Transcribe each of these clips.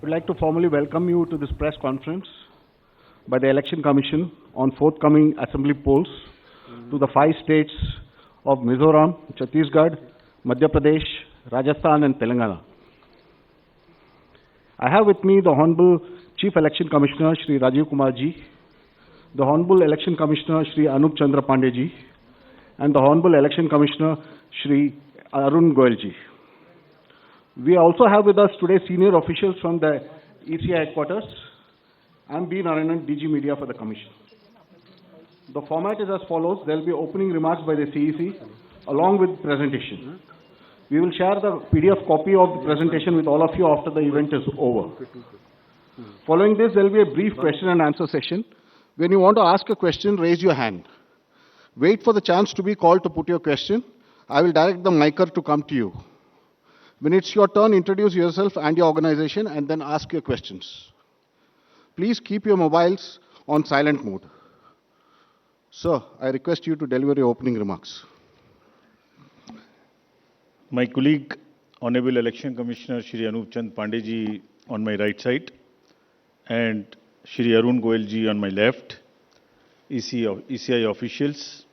We'd like to formally welcome you to this press conference by the Election Commission on forthcoming assembly polls to the 5 states of Mizoram, Chhattisgarh, Madhya Pradesh, Rajasthan and Telangana. I have with me the Honorable Chief Election Commissioner Shri Rajiv Kumar ji, the Honorable Election Commissioner Shri Anup Chandra Pandey ji, and the Honorable Election Commissioner Shri Arun Goyal ji. We also have with us today senior officials from the ECI headquarters. I'm B. Narayanan, DG Media for the Commission. The format is as follows. There will be opening remarks by the CEC along with presentation. We will share the PDF copy of the presentation with all of you after the event is over. Following this, there will be a brief question and answer session. When you want to ask a question, raise your hand. Wait for the chance to be called to put your question. I will direct the micer to come to you. When it's your turn, introduce yourself and your organization and then ask your questions. Please keep your mobiles on silent mode. Sir, I request you to deliver your opening remarks. My colleague, Honorable Election Commissioner Shri Anup Chand Pandey ji on my right side and Shri Arun Goyal ji on my left, ECI officials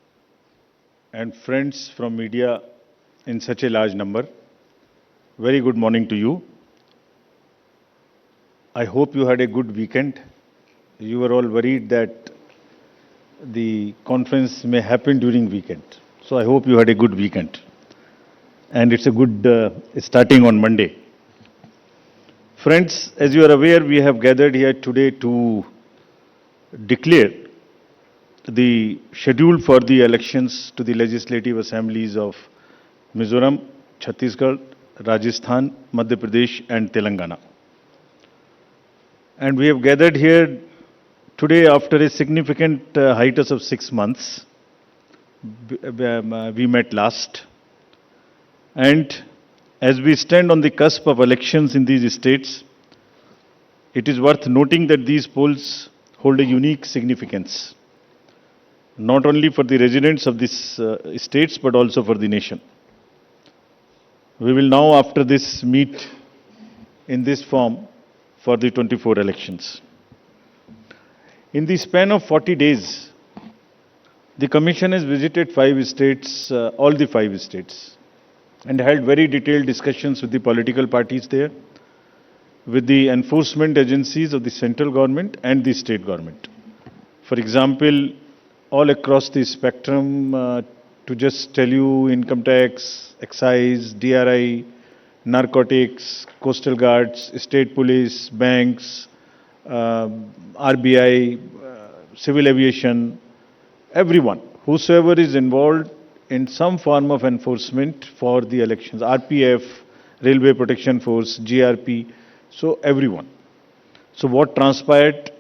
and friends from media in such a large number. Very good morning to you. I hope you had a good weekend. You were all worried that the conference may happen during weekend. So I hope you had a good weekend. And it's a good starting on Monday. Friends, as you are aware, we have gathered here today to declare the schedule for the elections to the legislative assemblies of Mizoram, Chhattisgarh, Rajasthan, Madhya Pradesh and Telangana. And we have gathered here today after a significant hiatus of 6 months. We met last. And as we stand on the cusp of elections in these states, it is worth noting that these polls hold a unique significance, not only for the residents of these states, but also for the nation. We will now, after this, meet in this form for the 24 elections. In the span of 40 days, the Commission has visited 5 states, all the 5 states, and held very detailed discussions with the political parties there, with the enforcement agencies of the central government and the state government. For example, all across the spectrum, to just tell you, income tax, excise, DRI, narcotics, coastal guards, state police, banks, RBI, civil aviation, everyone, whosoever is involved in some form of enforcement for the elections, RPF, Railway Protection Force, GRP, so everyone. So what transpired,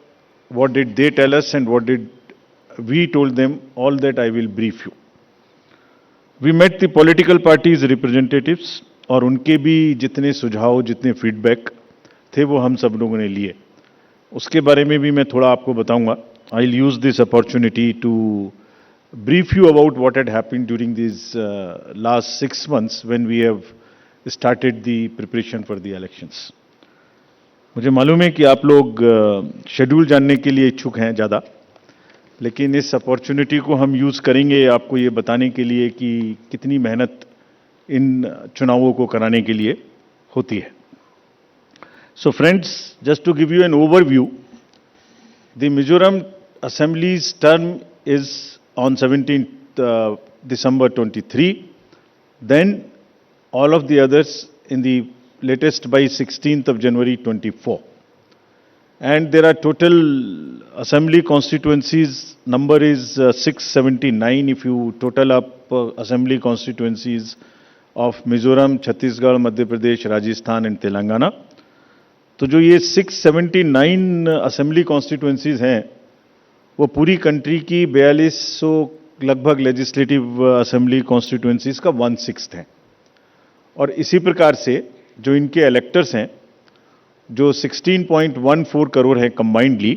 what did they tell us and what did we told them, all that I will brief you. We met the political parties representatives और उनके भी जितने सुझाव, जितने feedback थे वो हम सब लोगों ने लिए. उसके बारे में भी मैं थोड़ा आपको बताऊंगा. I'll use this opportunity to brief you about what had happened during these last 6 months when we have started the preparation for the elections. मुझे मालूम है कि आप लोग शेड्यूल जानने के लिए इच्छुक हैं ज़्यादा, लेकिन इस अपॉर्चुनिटी को हम यूज़ करेंगे आपको ये बताने के लिए कि कितनी मेहनत इन चुनावों को कराने के लिए होती है. So friends, just to give you an overview, the Mizoram Assembly's term is on 17th December 23. Then all of the others in the latest by 16th of January 24. And there are total assembly constituencies, number is 679 if you total up assembly constituencies of Mizoram, Chhattisgarh, Madhya Pradesh, Rajasthan and Telangana. तो जो ये 679 assembly constituencies हैं, वो पूरी country की 4200 लगभग legislative assembly constituencies का 1/6 हैं. और इसी प्रकार से जो इनके electors हैं, जो 16.14 करोड़ हैं combinedly,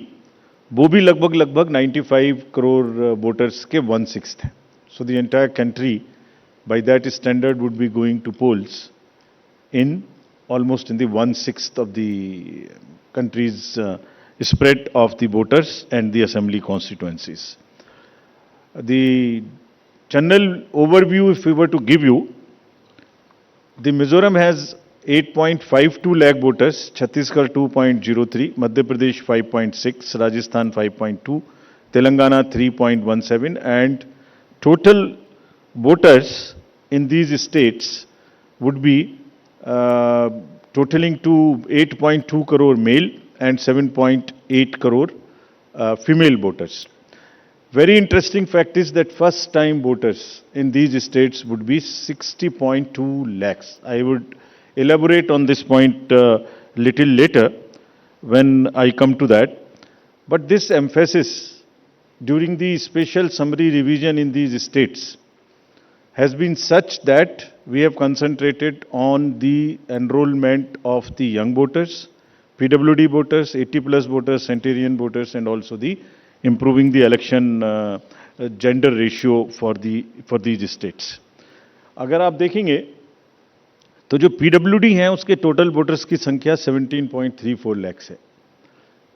वो भी लगभग 95 करोड़ voters के 1/6 हैं. So the entire country, by that standard, would be going to polls in almost in the 1/6 of the country's spread of the voters and the assembly constituencies. The general overview, if we were to give you, the Mizoram has 8.52 lakh voters, Chhattisgarh 2.03, Madhya Pradesh 5.6, Rajasthan 5.2, Telangana 3.17, and total voters in these states would be totaling to 8.2 crore male and 7.8 crore female voters. Very interesting fact is that first time voters in these states would be 60.2 lakhs. I would elaborate on this point little later when I come to that. But this emphasis during the special summary revision in these states has been such that we have concentrated on the enrollment of the young voters, PWD voters, 80 plus voters, centenarian voters, and also the improving the election gender ratio for these states. अगर आप देखेंगे तो जो PWD हैं उसके total voters की संख्या 17.34 lakhs है,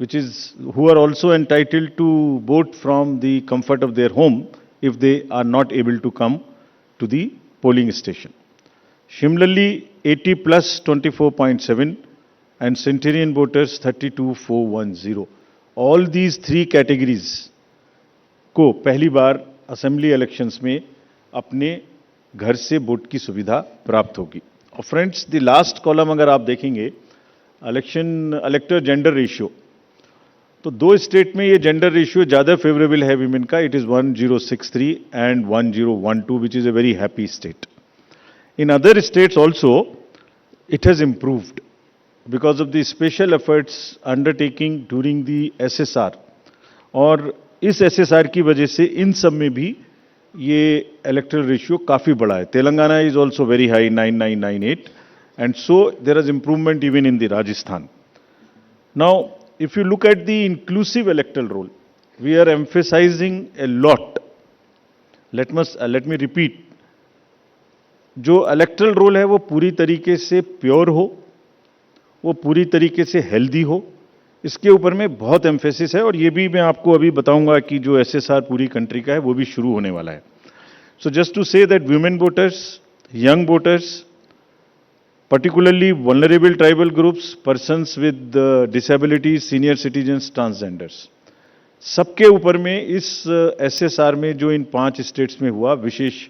which is who are also entitled to vote from the comfort of their home if they are not able to come to the polling station. Similarly, 80 plus 24.7 and centenarian voters 32,410. All these three categories को पहली बार assembly elections में अपने घर से vote की सुविधा प्राप्त होगी. और फ्रेंड्स, द लास्ट कॉलम अगर आप देखेंगे इलेक्टर जेंडर रेशियो, तो दो स्टेट में ये जेंडर रेशियो ज़्यादा फेवरेबल है विमेन का. It is 1063 and 1012, which is a very happy state. In other states also it has improved because of the special efforts undertaking during the SSR. और इस SSR की वजह से इन सब में भी ये electoral ratio काफ़ी बड़ा है. Telangana is also very high, 9998, and so there is improvement even in the Rajasthan. Now, if you look at the inclusive electoral roll, we are emphasizing a lot. Let me repeat. जो electoral roll है वो पूरी तरीके से pure हो, वो पूरी तरीके से हेल्दी हो, इसके ऊपर में बहुत एम्फेसिस है. और ये भी मैं आपको अभी बताऊंगा कि जो एसएसआर पूरी कंट्री का है वो भी शुरू होने वाला है. So just to say that women voters, young voters, particularly vulnerable tribal groups, persons with disability, senior citizens, transgenders, सबके ऊपर में इस एसएसआर में जो इन 5 स्टेट्स में हुआ विशेष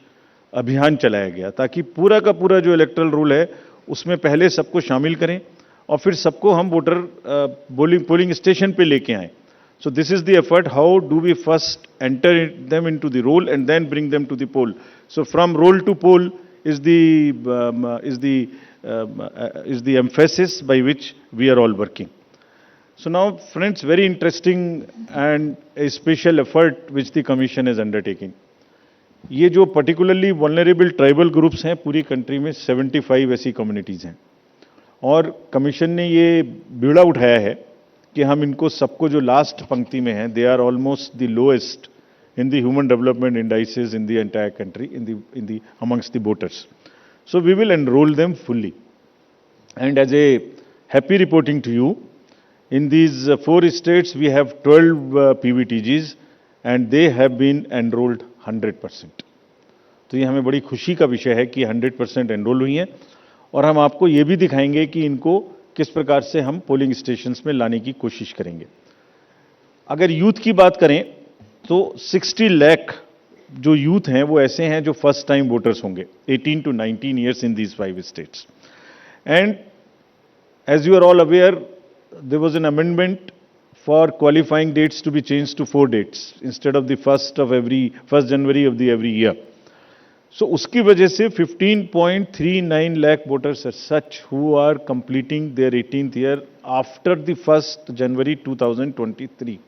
अभियान चलाया गया, ताकि पूरा का पूरा जो इलेक्टरल रूल है उसमें पहले सबको शामिल करें और फिर सबको हम वोटर पोलिंग स्टेशन पे लेके आए. So this is the effort. How do we first enter them into the roll and then bring them to the poll. So from roll to poll is the emphasis by which we are all working. So now, friends, very interesting and a special effort which the commission is undertaking. ये जो particularly vulnerable tribal groups हैं पूरी country में 75 ऐसी communities हैं, और commission ने ये बीड़ा उठाया है कि हम इनको सबको जो लास्ट पंक्ति में हैं, they are almost the lowest in the human development indices in the entire country, in the amongst the voters. So we will enroll them fully. And as a happy reporting to you, in these 4 states we have 12 PVTGs and they have been enrolled 100%. तो ये हमें बड़ी खुशी का विषय है कि 100% enrol हुई हैं. और हम आपको ये भी दिखाएंगे कि इनको किस प्रकार से हम पोलिंग स्टेशंस में लाने की कोशिश करेंगे. अगर यूथ की बात करें तो 60 लाख जो यूथ हैं वो ऐसे हैं जो फर्स्ट टाइम वोटर्स होंगे, 18 to 19 years in these 5 states. And as you are all aware, there was an amendment for qualifying dates to be change to 4 dates instead of the 1st January of the every year. सो उसकी वजह से 15.39 lakh voters are such who are completing their 18th year after the 1st January 2023.